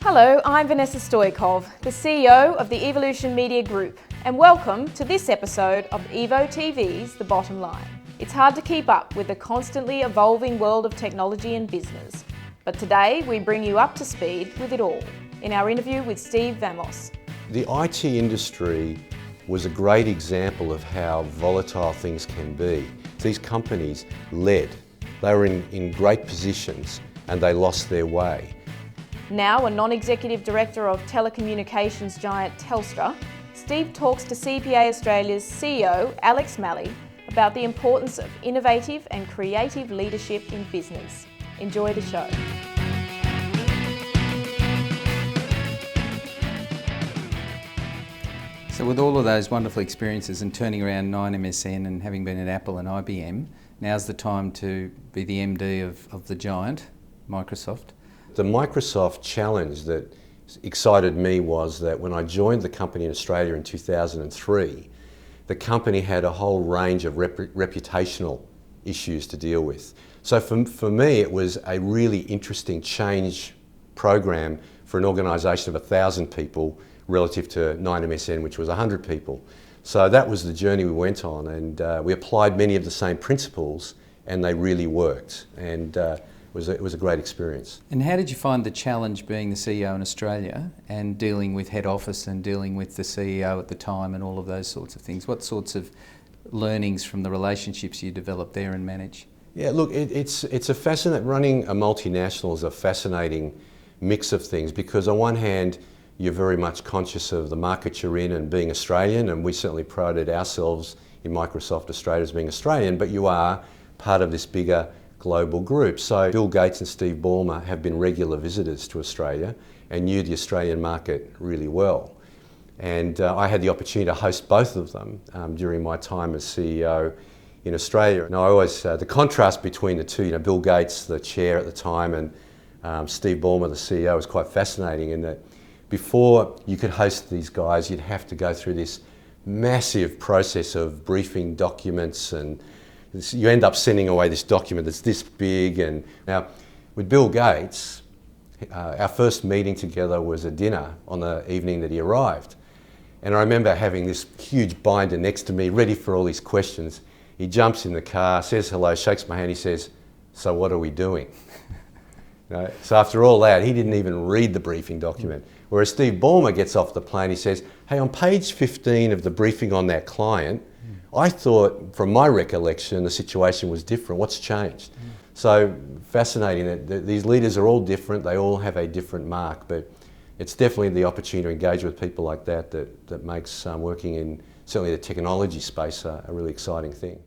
Hello, I'm Vanessa Stoikov, the CEO of the Evolution Media Group, and welcome to this episode of evoTV's The Bottom Line. It's hard to keep up with the constantly evolving world of technology and business, but today we bring you up to speed with it all in our interview with Steve Vamos. The IT industry was a great example of how volatile things can be. These companies led. They were in great positions and they lost their way. Now a non-executive director of telecommunications giant Telstra, Steve talks to CPA Australia's CEO, Alex Malley, about the importance of innovative and creative leadership in business. Enjoy the show. So with all of those wonderful experiences and turning around 9MSN and having been at Apple and IBM, now's the time to be the MD of the giant, Microsoft. The Microsoft challenge that excited me was that when I joined the company in Australia in 2003, the company had a whole range of reputational issues to deal with. So for me, it was a really interesting change program for an organisation of 1,000 people relative to 9MSN, which was 100 people. So that was the journey we went on, and we applied many of the same principles, and they really worked. And it was a great experience. And how did you find the challenge being the CEO in Australia and dealing with head office and dealing with the CEO at the time and all of those sorts of things? What sorts of learnings from the relationships you developed there and manage? Yeah, look, it's a fascinating, running a multinational is a fascinating mix of things, because on one hand, you're very much conscious of the market you're in and being Australian, and we certainly prided ourselves in Microsoft Australia as being Australian, but you are part of this bigger global group. So Bill Gates and Steve Ballmer have been regular visitors to Australia and knew the Australian market really well. And I had the opportunity to host both of them during my time as CEO in Australia. And I always, the contrast between the two, Bill Gates, the chair at the time, and Steve Ballmer, the CEO, was quite fascinating in that before you could host these guys, you'd have to go through this massive process of briefing documents, and you end up sending away this document that's this big. And now with Bill Gates, our first meeting together was a dinner on the evening that he arrived. And I remember having this huge binder next to me, ready for all these questions. He jumps in the car, says hello, shakes my hand, he says, "So what are we doing?" So after all that, he didn't even read the briefing document. Whereas Steve Ballmer gets off the plane, he says, "Hey, on page 15 of the briefing on that client, I thought, from my recollection, the situation was different. What's changed?" So fascinating that these leaders are all different. They all have a different mark, but it's definitely the opportunity to engage with people like that makes working in certainly the technology space a really exciting thing.